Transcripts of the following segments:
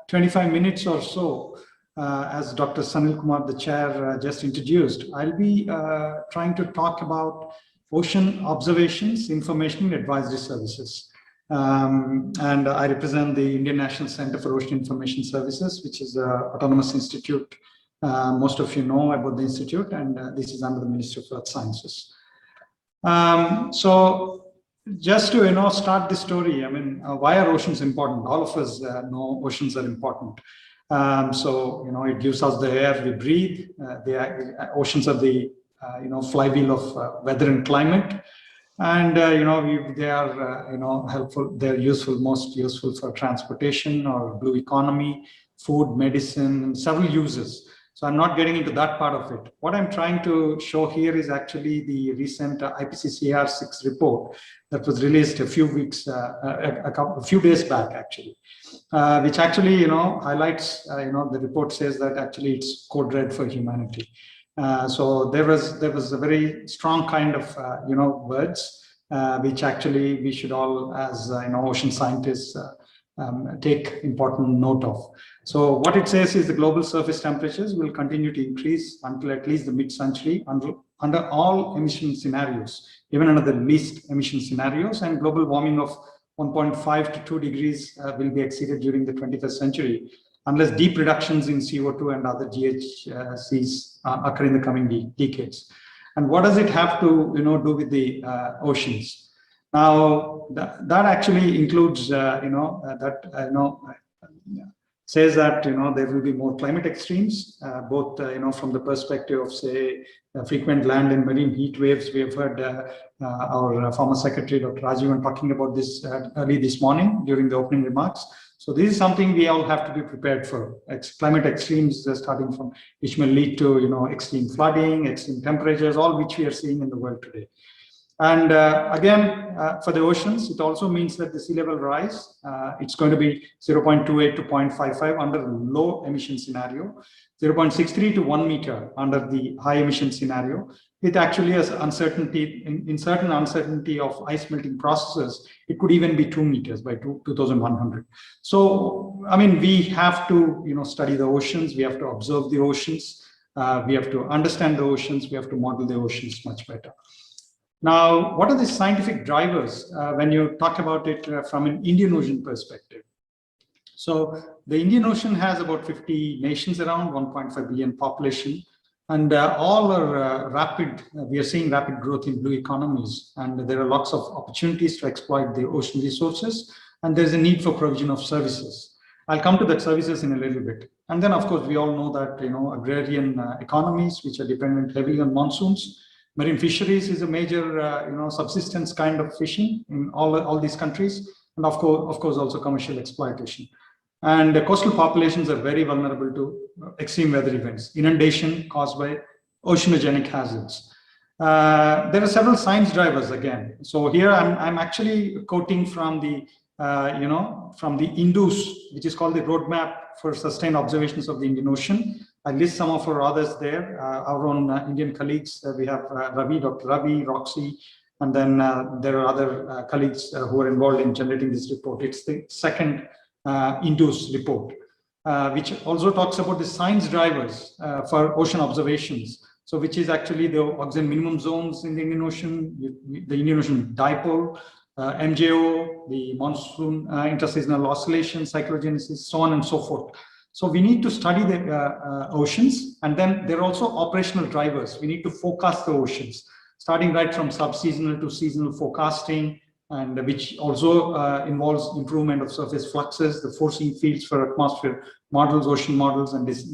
25 minutes or so, as Dr. Srnivasa Kumar, the chair, just introduced, I'll be trying to talk about ocean observations, information, and advisory services. And I represent the Indian National Center for Ocean Information Services, which is an autonomous institute. Most of you know about the institute, and this is under the Ministry of Earth Sciences. So just to start the story, I mean, why are oceans important? All of us know oceans are important. It gives us the air we breathe. The oceans are the flywheel of weather and climate, and they are helpful. They're useful, most useful for transportation or blue economy, food, medicine, and several uses. So I'm not getting into that part of it. What I'm trying to show here is actually the recent IPCC 6 report that was released a few days back, actually, which actually highlights. The report says that actually it's code red for humanity. So there was a very strong kind of words which actually we should all, as ocean scientists, take important note of. So what it says is the global surface temperatures will continue to increase until at least the mid-century under all emission scenarios, even under the least emission scenarios, and global warming of 1.5 to 2 degrees will be exceeded during the 21st century, unless deep reductions in CO2 and other GHGs occur in the coming decades. And what does it have to do with the oceans? Now, that actually includes, says that there will be more climate extremes, both from the perspective of, say, frequent land and marine heat waves. We have heard our former secretary, Dr. Rajivan, talking about this early this morning during the opening remarks. So this is something we all have to be prepared for. Climate extremes, starting from which may lead to extreme flooding, extreme temperatures, all which we are seeing in the world today. And again, for the oceans, it also means that the sea level rise, it's going to be 0.28 to 0.55 under low emission scenario, 0.63 to 1 meter under the high emission scenario. It actually has uncertainty, in certain uncertainty of ice melting processes, it could even be 2 meters by 2100. So, I mean, we have to study the oceans, we have to observe the oceans, we have to understand the oceans, we have to model the oceans much better. Now, what are the scientific drivers when you talk about it from an Indian Ocean perspective? So the Indian Ocean has about 50 nations around, 1.5 billion population, and all are we are seeing rapid growth in blue economies, and there are lots of opportunities to exploit the ocean resources, and there's a need for provision of services. I'll come to that services in a little bit. And then, of course, we all know that, agrarian economies, which are dependent heavily on monsoons. Marine fisheries is a major, subsistence kind of fishing in all these countries, and of course, also commercial exploitation. And the coastal populations are very vulnerable to extreme weather events, inundation caused by oceanogenic hazards. There are several science drivers again. So here I'm actually quoting from the, from the INDUS, which is called the Roadmap for Sustained Observations of the Indian Ocean. I list some of our others there, our own Indian colleagues. We have Ravi, Dr. Ravi, Roxy, and then there are other colleagues who are involved in generating this report. It's the second INDUS report, which also talks about the science drivers for ocean observations. So which is actually the oxygen minimum zones in the Indian Ocean, the Indian Ocean dipole, MJO, the monsoon interseasonal oscillation, cyclogenesis, so on and so forth. So we need to study the oceans, and then there are also operational drivers. We need to forecast the oceans, starting right from sub-seasonal to seasonal forecasting, and which also involves improvement of surface fluxes, the forcing fields for atmosphere models, ocean models, and these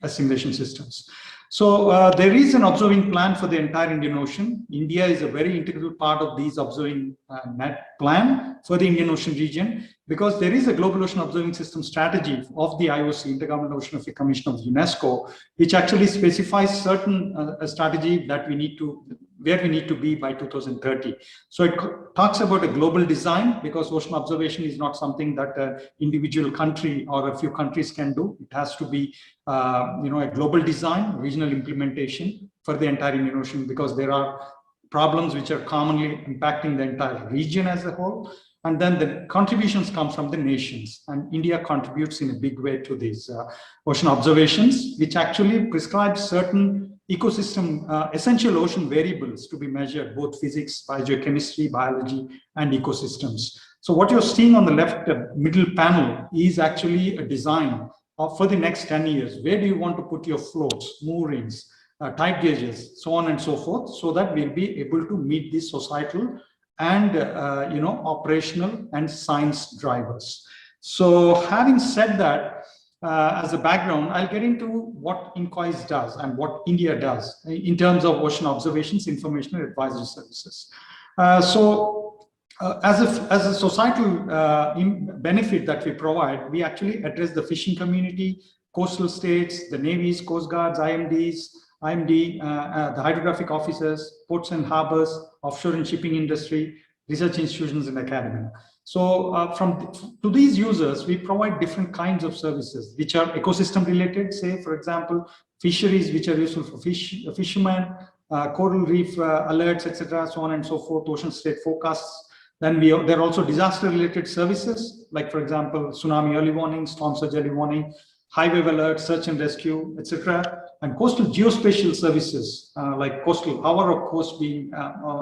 assimilation systems. So there is an observing plan for the entire Indian Ocean. India is a very integral part of these observing net plan for the Indian Ocean region, because there is a global ocean observing system strategy of the IOC, Intergovernmental Oceanography Commission of UNESCO, which actually specifies certain strategy that we need to, where we need to be by 2030. So it talks about a global design, because ocean observation is not something that an individual country or a few countries can do. It has to be a global design, regional implementation for the entire Indian Ocean, because there are problems which are commonly impacting the entire region as a whole. And then the contributions come from the nations, and India contributes in a big way to these ocean observations, which actually prescribe certain ecosystem, essential ocean variables to be measured, both physics, biogeochemistry, biology, and ecosystems. So what you're seeing on the left middle panel is actually a design for the next 10 years. Where do you want to put your floats, moorings, tide gauges, so on and so forth, so that we'll be able to meet these societal and operational and science drivers. So having said that, as a background, I'll get into what INCOIS does and what India does in terms of ocean observations, information, and advisory services. As a societal benefit that we provide, we actually address the fishing community, coastal states, the navies, coast guards, IMD, the hydrographic officers, ports and harbors, offshore and shipping industry, research institutions, and academia. So to these users, we provide different kinds of services, which are ecosystem related, say, for example, fisheries, which are useful for fishermen, coral reef alerts, etc., so on and so forth, ocean state forecasts. Then there are also disaster related services, like, for example, tsunami early warning, storm surge early warning, high wave alert, search and rescue, etc., and coastal geospatial services, like coastal, our coast being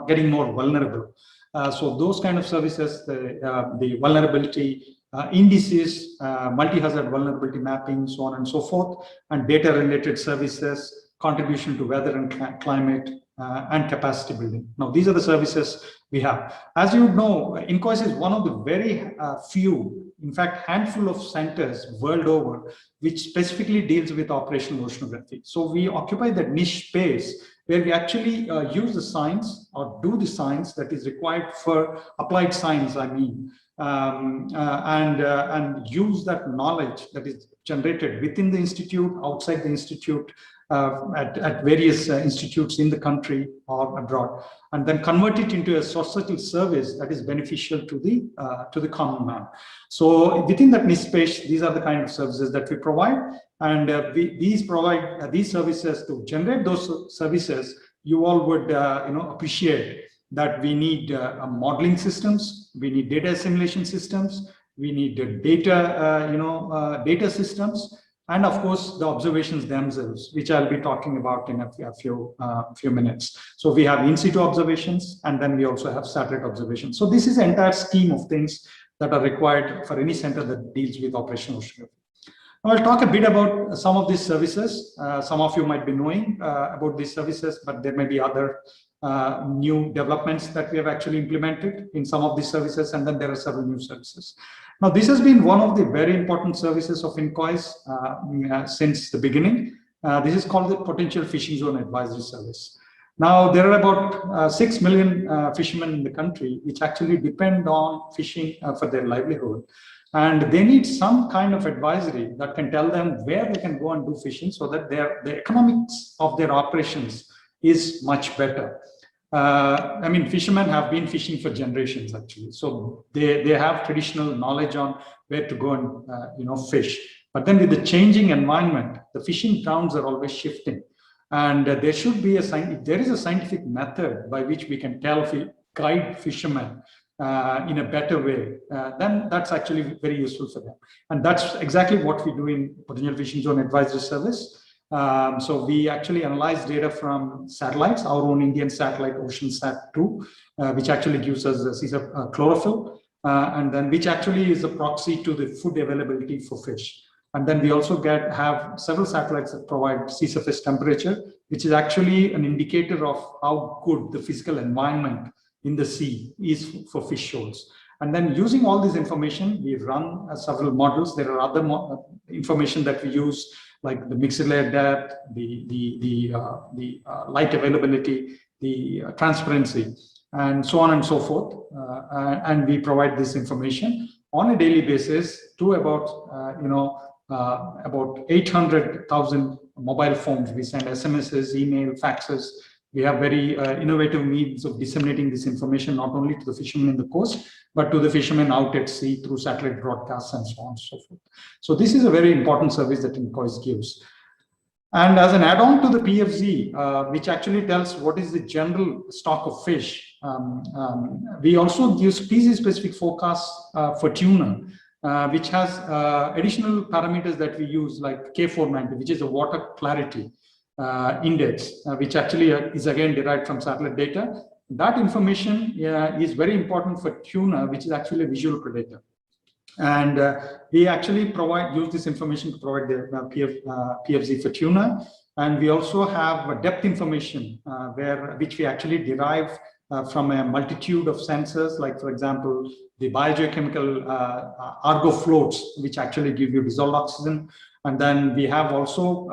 getting more vulnerable. So those kind of services, the vulnerability indices, multi-hazard vulnerability mapping, so on and so forth, and data-related services, contribution to weather and climate, and capacity building. Now, these are the services we have. As you know, INCOIS is one of the very few, in fact, handful of centers world over, which specifically deals with operational oceanography. So we occupy that niche space where we actually use the science or do the science that is required for applied science, I mean, and use that knowledge that is generated within the institute, outside the institute, at various institutes in the country or abroad, and then convert it into a societal service that is beneficial to the common man. So within that niche space, these are the kind of services that we provide, and these provide these services. To generate those services, you all would appreciate that we need modeling systems, we need data assimilation systems, we need data data systems, and of course the observations themselves, which I'll be talking about in a few minutes. So we have in situ observations, and then we also have satellite observations. So this is the entire scheme of things that are required for any center that deals with operational oceanography. Now I'll talk a bit about some of these services. Some of you might be knowing about these services, but there may be other new developments that we have actually implemented in some of these services, and then there are several new services. Now, this has been one of the very important services of INCOIS since the beginning. This is called the Potential Fishing Zone Advisory Service. Now, there are about 6 million fishermen in the country which actually depend on fishing for their livelihood. And they need some kind of advisory that can tell them where they can go and do fishing so that the economics of their operations is much better. I mean, fishermen have been fishing for generations, actually. So they have traditional knowledge on where to go and fish. But then with the changing environment, the fishing grounds are always shifting. And there should be if there is a scientific method by which we can guide fishermen in a better way, then that's actually very useful for them. And that's exactly what we do in Potential Fishing Zone Advisory Service. So we actually analyze data from satellites, our own Indian satellite, OceanSat-2, which actually gives us chlorophyll, and then which actually is a proxy to the food availability for fish. And then we also have several satellites that provide sea surface temperature, which is actually an indicator of how good the physical environment in the sea is for fish shoals. And then using all this information, we run several models. There are other information that we use, like the mixed layer depth, the light availability, the transparency, and so on and so forth. And we provide this information on a daily basis to about 800,000 mobile phones. We send SMSs, email, faxes. We have very innovative means of disseminating this information, not only to the fishermen in the coast, but to the fishermen out at sea through satellite broadcasts and so on and so forth. So this is a very important service that INCOIS gives. And as an add-on to the PFZ, which actually tells what is the general stock of fish, We also use species-specific forecasts for tuna, which has additional parameters that we use, like K490, which is a water clarity index, which actually is again derived from satellite data. That information is very important for tuna, which is actually a visual predator. And we actually use this information to provide the PFZ for tuna. And we also have depth information, which we actually derive from a multitude of sensors, like, for example, the biogeochemical Argo floats, which actually give you dissolved oxygen. And then we have also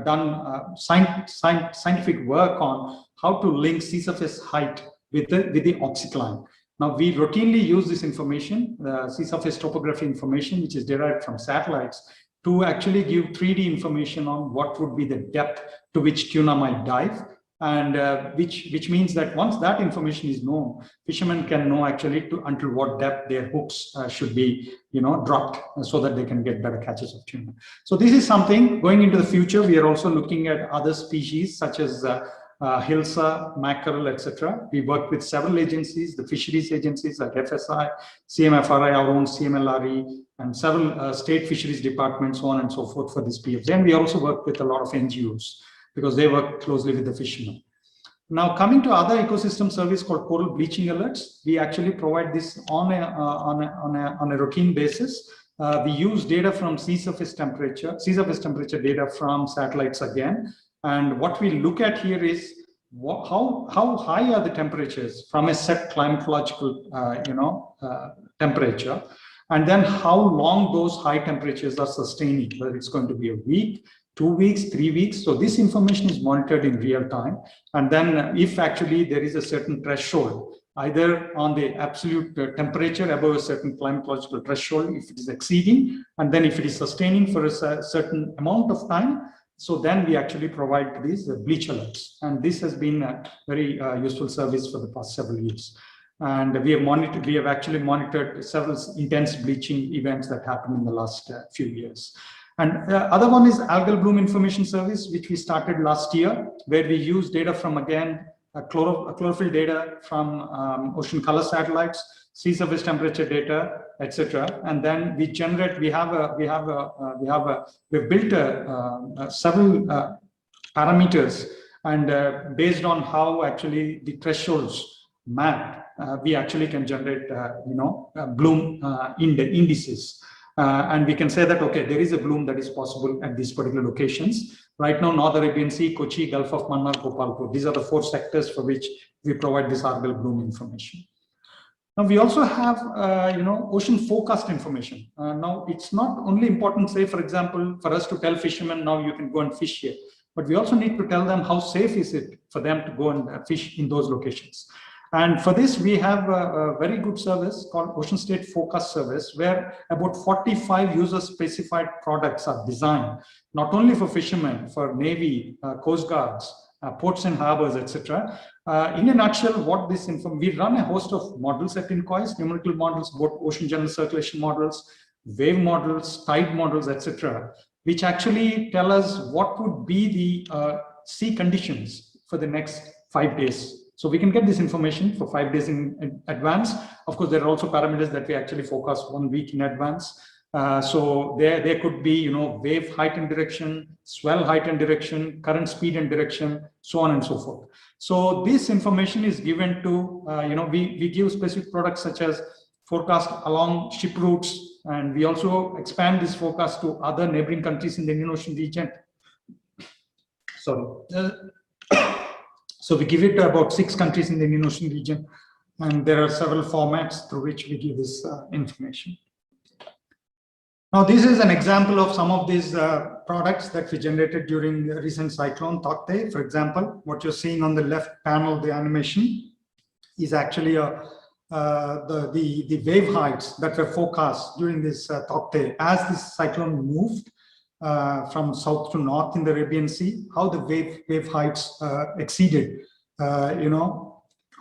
done scientific work on how to link sea surface height with the oxycline. Now, we routinely use this information, sea surface topography information, which is derived from satellites, to actually give 3D information on what would be the depth to which tuna might dive. And which means that once that information is known, fishermen can know actually until what depth their hooks should be, dropped, so that they can get better catches of tuna. So this is something going into the future. We are also looking at other species such as Hilsa, mackerel, etc. We work with several agencies, the fisheries agencies like FSI, CMFRI, our own CMLRE, and several state fisheries departments, so on and so forth, for this PFZ. And we also work with a lot of NGOs, because they work closely with the fishermen. Now, coming to other ecosystem service called coral bleaching alerts, we actually provide this on a routine basis. We use data from sea surface temperature data from satellites again. And what we look at here is how high are the temperatures from a set climatological temperature, and then how long those high temperatures are sustaining, whether it's going to be a week, 2 weeks, 3 weeks. So this information is monitored in real time. And then if actually there is a certain threshold, either on the absolute temperature above a certain climatological threshold, if it is exceeding, and then if it is sustaining for a certain amount of time, so then we actually provide these bleach alerts. And this has been a very useful service for the past several years. And we have actually monitored several intense bleaching events that happened in the last few years. And the other one is algal bloom information service, which we started last year, where we use data from, again, chlorophyll data from ocean color satellites, sea surface temperature data, etc. And then we generate. We've built several parameters, and based on how actually the thresholds map, we actually can generate bloom indices. And we can say that, okay, there is a bloom that is possible at these particular locations. Right now, North Arabian Sea, Kochi, Gulf of Mannar, Gopalpur. These are the 4 sectors for which we provide this algal bloom information. Now, we also have, ocean forecast information. Now, it's not only important, say, for example, for us to tell fishermen, now you can go and fish here, but we also need to tell them how safe is it for them to go and fish in those locations. And for this, we have a very good service called Ocean State Forecast Service, where about 45 user-specified products are designed, not only for fishermen, for Navy, Coast Guards, ports and harbors, etc. In a nutshell, what this we run a host of models at INCOIS, numerical models, both ocean general circulation models, wave models, tide models, etc., which actually tell us what would be the sea conditions for the next 5 days. So we can get this information for 5 days in advance. Of course, there are also parameters that we actually forecast 1 week in advance. So there could be, wave height and direction, swell height and direction, current speed and direction, so on and so forth. So this information is given to, we give specific products such as forecast along ship routes, and we also expand this forecast to other neighboring countries in the Indian Ocean region. Sorry. So we give it to about 6 countries in the Indian Ocean region, and there are several formats through which we give this information. Now, this is an example of some of these products that we generated during the recent cyclone Tauktae. For example, what you're seeing on the left panel, the animation, is actually the wave heights that were forecast during this Tauktae as this cyclone moved from south to north in the Arabian Sea, how the wave heights exceeded,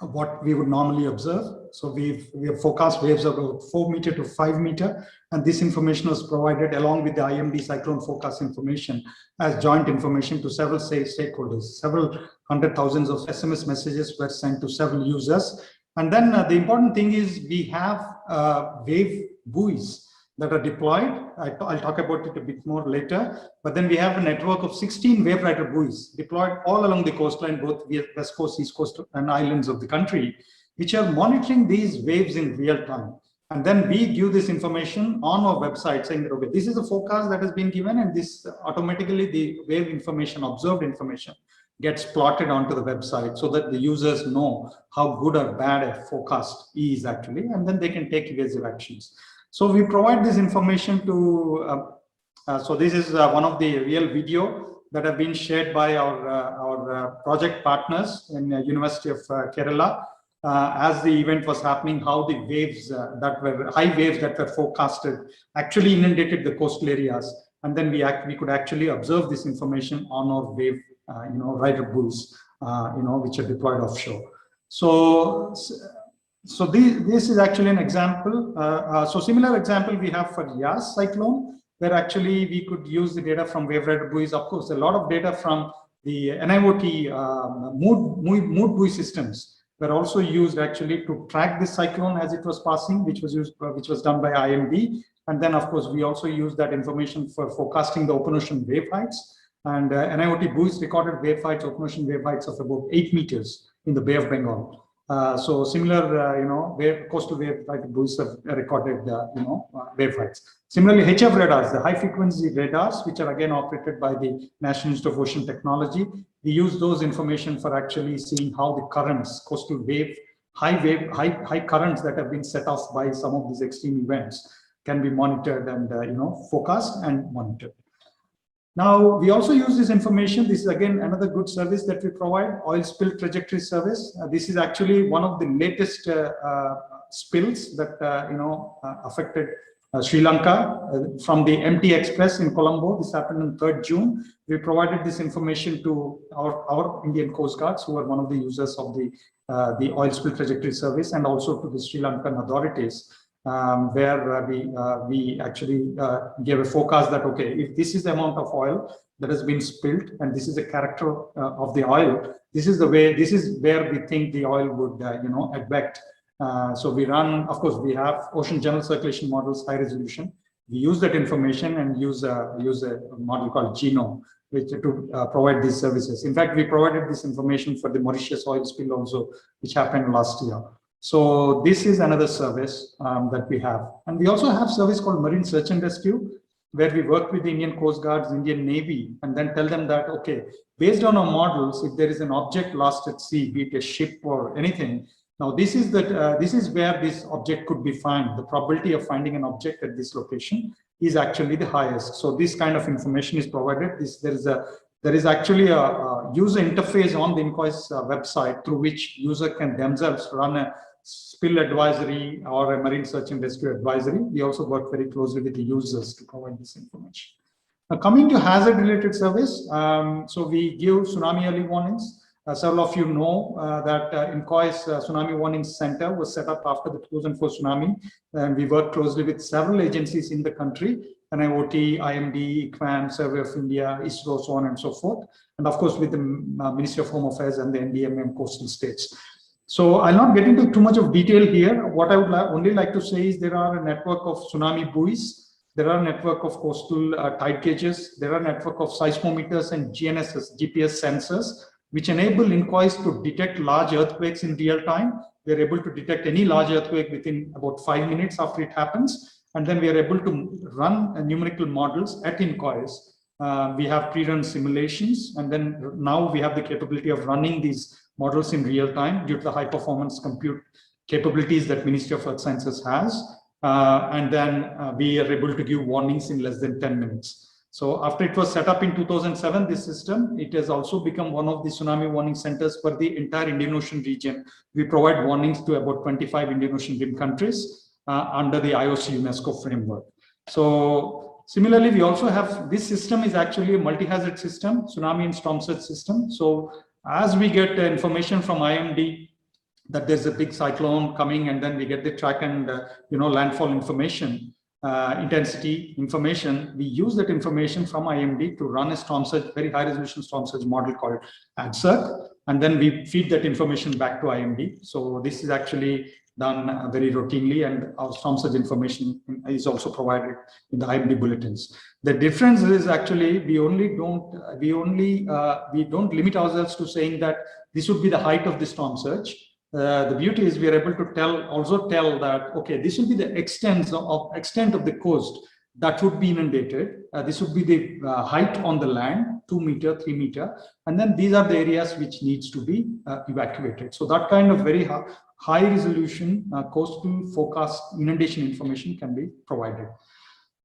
what we would normally observe. So we have forecast waves of about 4 meter to 5 meter, and this information was provided along with the IMD cyclone forecast information as joint information to several stakeholders. Several hundred thousands of SMS messages were sent to several users. And then the important thing is we have wave buoys that are deployed. I'll talk about it a bit more later. But then we have a network of 16 wave rider buoys deployed all along the coastline, both west coast, east coast, and islands of the country, which are monitoring these waves in real time. And then we give this information on our website saying that, okay, this is a forecast that has been given, and this automatically the wave information, observed information, gets plotted onto the website so that the users know how good or bad a forecast is actually, and then they can take evasive actions. So we provide this information to, so this is one of the real video that have been shared by our project partners in the University of Kerala. As the event was happening, how the waves that were high waves that were forecasted actually inundated the coastal areas, and then we could actually observe this information on our wave rider buoys, which are deployed offshore. So this is actually an example. So similar example we have for Yas cyclone, where actually we could use the data from wave rider buoys. Of course, a lot of data from the NIOT mood buoy systems were also used actually to track this cyclone as it was passing, which was done by IMD. And then, of course, we also use that information for forecasting the open ocean wave heights. And NIOT buoys recorded wave heights, open ocean wave heights of about 8 meters in the Bay of Bengal. So similar, coastal wave rider buoys have recorded, wave heights. Similarly, HF radars, the high frequency radars, which are again operated by the National Institute of Ocean Technology, we use those information for actually seeing how the currents, coastal wave, high currents that have been set off by some of these extreme events can be monitored and, forecast and monitored. Now, we also use this information. This is again another good service that we provide, oil spill trajectory service. This is actually one of the latest spills that affected Sri Lanka from the MT Express in Colombo. This happened on 3rd June. We provided this information to our Indian Coast Guards, who are one of the users of the oil spill trajectory service, and also to the Sri Lankan authorities. Where we actually gave a forecast that, okay, if this is the amount of oil that has been spilled and this is the character of the oil, this is where we think the oil would advect. So we run, of course, we have ocean general circulation models, high resolution. We use that information and use a model called GENO, which to provide these services. In fact, we provided this information for the Mauritius oil spill also, which happened last year. So this is another service that we have. And we also have service called Marine Search and Rescue, where we work with the Indian Coast Guards, Indian Navy, and then tell them that, okay, based on our models, if there is an object lost at sea, be it a ship or anything, now this is where this object could be found. The probability of finding an object at this location is actually the highest. So this kind of information is provided. There is actually a user interface on the INCOIS website through which user can themselves run a spill advisory or a marine search and rescue advisory. We also work very closely with the users to provide this information. Now, coming to hazard related service, so we give tsunami early warnings. Several of you know that INCOIS Tsunami Warning Center was set up after the 2004 tsunami, and we work closely with several agencies in the country, NIOT, IMD, ICMAN, Survey of India, ISRO, so on and so forth, and of course with the Ministry of Home Affairs and the NDMM coastal states. So I'll not get into too much of detail here. What I would only like to say is there are a network of tsunami buoys, there are a network of coastal tide gauges, there are a network of seismometers and GNSS, GPS sensors, which enable INCOIS to detect large earthquakes in real time. We're able to detect any large earthquake within about 5 minutes after it happens. And then we are able to run numerical models at INCOIS. We have pre-run simulations, and then now we have the capability of running these models in real time due to the high performance compute capabilities that Ministry of Earth Sciences has. And then we are able to give warnings in less than 10 minutes. So after it was set up in 2007, this system, it has also become one of the tsunami warning centers for the entire Indian Ocean region. We provide warnings to about 25 Indian Ocean rim countries under the IOC UNESCO framework. So similarly, we also have, this system is actually a multi-hazard system, tsunami and storm surge system. So as we get information from IMD, that there's a big cyclone coming, and then we get the track and landfall information, intensity information. We use that information from IMD to run a storm surge, very high resolution storm surge model called ADCIRC, and then we feed that information back to IMD. So this is actually done very routinely, and our storm surge information is also provided in the IMD bulletins. The difference is actually we don't limit ourselves to saying that this would be the height of the storm surge. The beauty is we are able to also tell that, okay, this will be the extent of the coast that would be inundated. This would be the height on the land, 2 meter, 3 meter, and then these are the areas which needs to be evacuated. So that kind of very high resolution coastal forecast inundation information can be provided.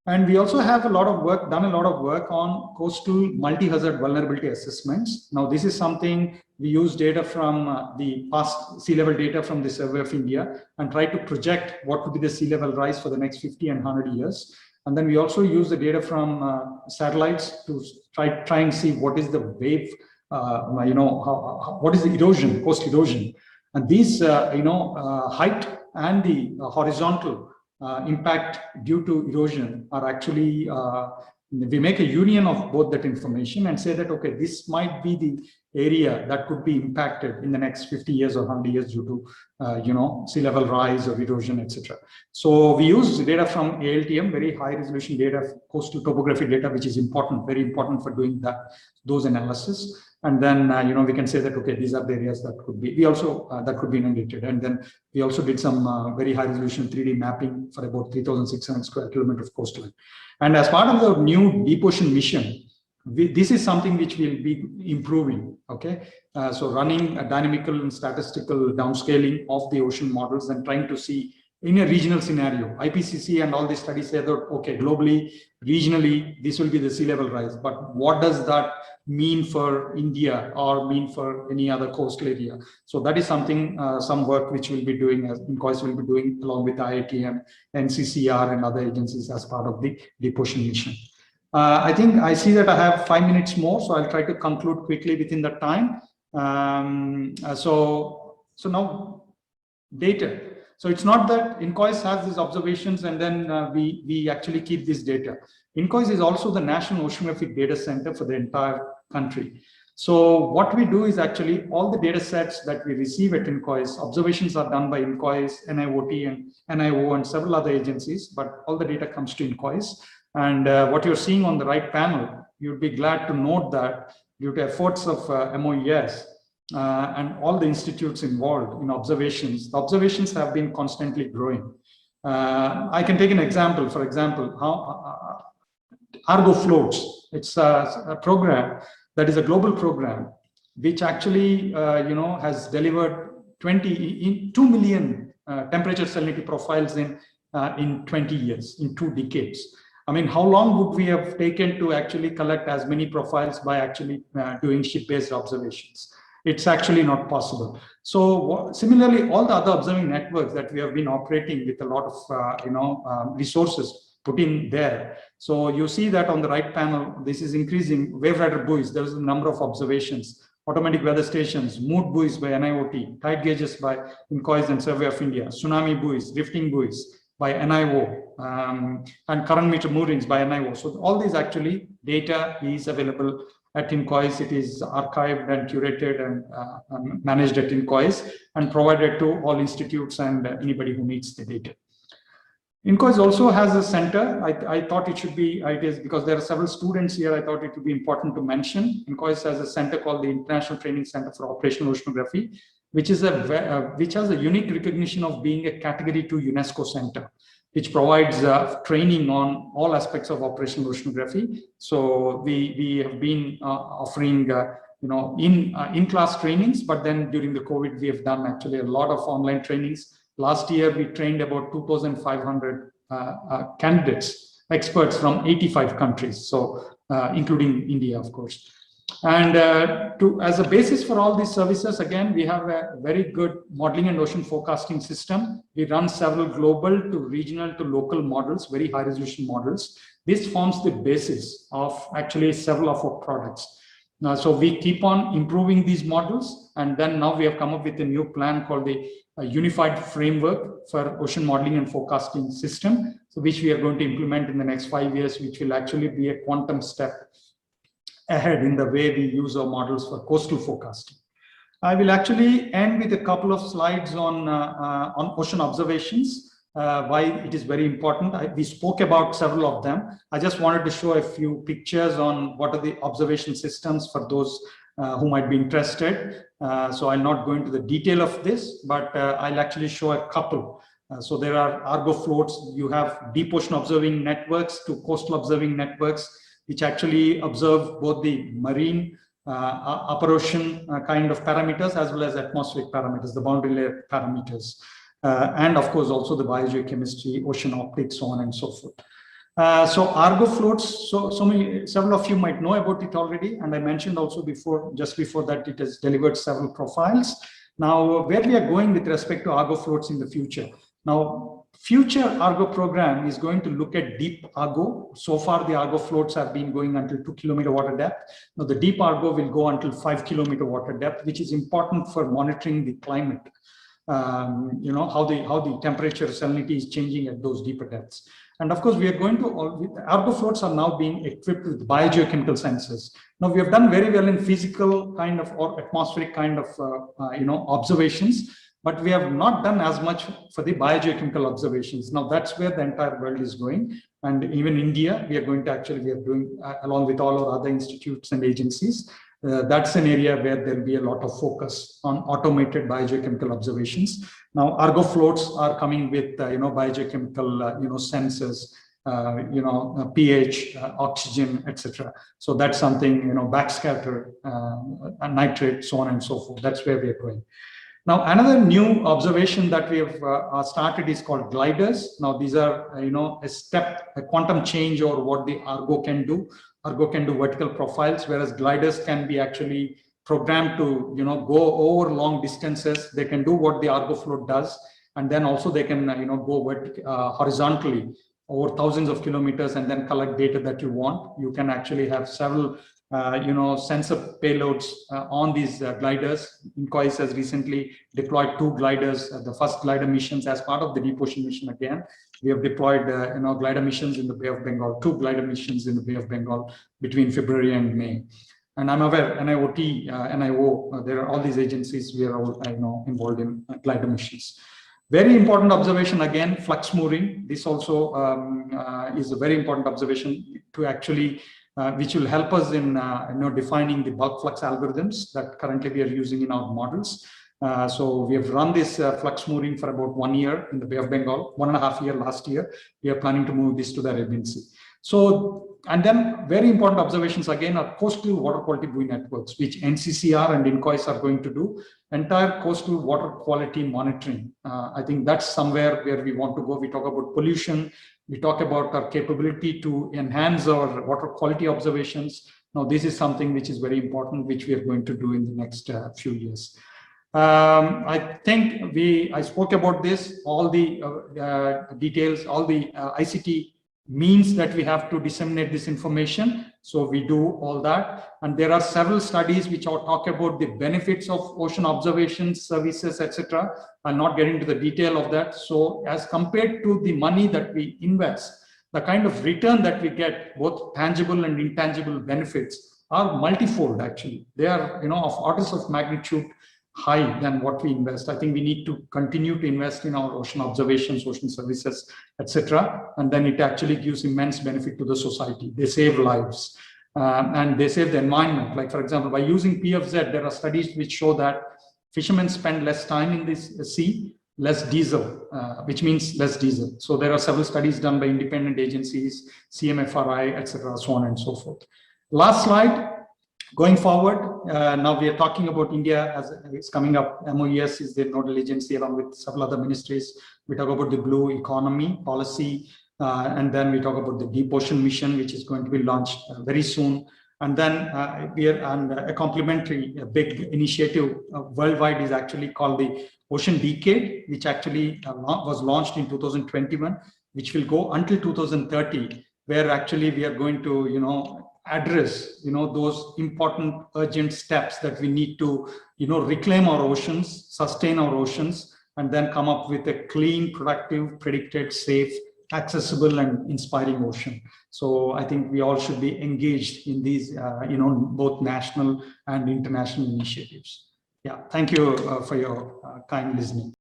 And we also have done a lot of work on coastal multi-hazard vulnerability assessments. Now, this is something we use data from the past sea level data from the Survey of India and try to project what would be the sea level rise for the next 50 and 100 years. And then we also use the data from satellites to try and see what is the wave, what is the erosion, coast erosion. And these, height and the horizontal impact due to erosion are actually, we make a union of both that information and say that, okay, this might be the area that could be impacted in the next 50 years or 100 years due to, sea level rise or erosion, etc. So we use data from ALTM, very high resolution data, coastal topography data, which is important, very important for doing those analysis. And then, we can say that, okay, these are the areas that could be, that could be inundated. And then we also did some very high resolution 3D mapping for about 3,600 square kilometers of coastline. And as part of the new deep ocean mission, this is something which will be improving, okay? So running a dynamical and statistical downscaling of the ocean models and trying to see in a regional scenario, IPCC and all these studies say that, okay, globally, regionally, this will be the sea level rise. But what does that mean for India or mean for any other coastal area? So that is something, some work which we'll be doing, as INCOIS will be doing along with IITM, NCCR and other agencies as part of the deep ocean mission. I think I see that I have 5 minutes more, so I'll try to conclude quickly within that time. So now data. So it's not that INCOIS has these observations and then we actually keep this data. INCOIS is also the National Oceanographic Data Center for the entire country. So what we do is actually all the data sets that we receive at INCOIS, observations are done by INCOIS, NIOT and NIO and several other agencies, but all the data comes to INCOIS. And what you're seeing on the right panel, you'd be glad to note that due to efforts of MoES, and all the institutes involved in observations, the observations have been constantly growing. I can take an example, for example, how Argo floats. It's a program that is a global program, which actually, has delivered 2 million temperature salinity profiles in 20 years, in 2 decades. I mean, how long would we have taken to actually collect as many profiles by actually doing ship-based observations? It's actually not possible. So similarly, all the other observing networks that we have been operating with a lot of resources put in there. So you see that on the right panel, this is increasing. Wave rider buoys, there's a number of observations. Automatic weather stations, mood buoys by NIOT, tide gauges by INCOIS and Survey of India, tsunami buoys, drifting buoys by NIO, and current meter moorings by NIO. So all these actually data is available at INCOIS. It is archived and curated and managed at INCOIS and provided to all institutes and anybody who needs the data. INCOIS also has a center. I thought it should be, it is because there are several students here, I thought it would be important to mention. INCOIS has a center called the International Training Center for Operational Oceanography, which has a unique recognition of being a Category 2 UNESCO center, which provides training on all aspects of operational oceanography. So we have been offering in-class trainings, but then during the COVID, we have done actually a lot of online trainings. Last year, we trained about 2,500 candidates, experts from 85 countries, so including India, of course. And as a basis for all these services, again, we have a very good modeling and ocean forecasting system. We run several global to regional to local models, very high resolution models. This forms the basis of actually several of our products. So we keep on improving these models, and then now we have come up with a new plan called the Unified Framework for Ocean Modeling and Forecasting System, so which we are going to implement in the next 5 years, which will actually be a quantum step ahead in the way we use our models for coastal forecasting. I will actually end with a couple of slides on ocean observations, why it is very important. We spoke about several of them. I just wanted to show a few pictures on what are the observation systems for those who might be interested. So I'll not go into the detail of this, but I'll actually show a couple. So there are Argo floats. You have deep ocean observing networks to coastal observing networks, which actually observe both the marine, upper ocean kind of parameters as well as atmospheric parameters, the boundary layer parameters. And of course, also the biogeochemistry, ocean optics, so on and so forth. So Argo floats, several of you might know about it already. And I mentioned also just before that, it has delivered several profiles. Now, where we are going with respect to Argo floats in the future. Now, future Argo program is going to look at deep Argo. So far, the Argo floats have been going until 2 kilometer water depth. Now, the deep Argo will go until 5 kilometer water depth, which is important for monitoring the climate. You know, how the temperature salinity is changing at those deeper depths. And of course, we are going to, Argo floats are now being equipped with biogeochemical sensors. Now, we have done very well in physical kind of or atmospheric kind of, observations, but we have not done as much for the biogeochemical observations. Now, that's where the entire world is going. And even India, we are doing, along with all our other institutes and agencies, that's an area where there will be a lot of focus on automated biogeochemical observations. Now, Argo floats are coming with, biogeochemical, sensors, pH, oxygen, etc. So that's something, backscatter, nitrate, so on and so forth. That's where we are going. Now, another new observation that we have started is called gliders. Now, these are, a quantum change or what the Argo can do. Argo can do vertical profiles, whereas gliders can be actually programmed to, go over long distances. They can do what the Argo float does, and then also they can, go horizontally over thousands of kilometers and then collect data that you want. You can actually have several, sensor payloads on these gliders. INCOIS has recently deployed 2 gliders, the first glider missions as part of the deep ocean mission again. We have deployed, glider missions in the Bay of Bengal, 2 glider missions in the Bay of Bengal between February and May. And I'm aware, NIOT, NIO, there are all these agencies, we are all, involved in glider missions. Very important observation again, flux mooring. This also is a very important observation to actually, which will help us in, defining the bulk flux algorithms that currently we are using in our models. So we have run this flux mooring for about 1 year in the Bay of Bengal, 1.5 years last year. We are planning to move this to the Arabian Sea. So, and then very important observations again are coastal water quality buoy networks, which NCCR and INCOIS are going to do. Entire coastal water quality monitoring. I think that's somewhere where we want to go. We talk about pollution. We talk about our capability to enhance our water quality observations. Now, this is something which is very important, which we are going to do in the next few years. I think I spoke about this, all the details, all the ICT means that we have to disseminate this information. So we do all that. And there are several studies which talk about the benefits of ocean observations, services, etc. I'll not get into the detail of that. So as compared to the money that we invest, the kind of return that we get, both tangible and intangible benefits, are multifold actually. They are, of orders of magnitude high than what we invest. I think we need to continue to invest in our ocean observations, ocean services, etc. And then it actually gives immense benefit to the society. They save lives and they save the environment. Like, for example, by using PFZ, there are studies which show that fishermen spend less time in this sea, less diesel, which means less diesel. So there are several studies done by independent agencies, CMFRI, etc., so on and so forth. Last slide. Going forward, now we are talking about India as it's coming up. MoES is the nodal agency along with several other ministries. We talk about the blue economy policy, and then we talk about the deep ocean mission, which is going to be launched very soon. And then a complementary big initiative worldwide is actually called the Ocean Decade, which actually was launched in 2021, which will go until 2030, where actually we are going to, address, those important urgent steps that we need to, reclaim our oceans, sustain our oceans, and then come up with a clean, productive, predicted, safe, accessible, and inspiring ocean. So I think we all should be engaged in these, both national and international initiatives. Yeah, thank you for your kind listening.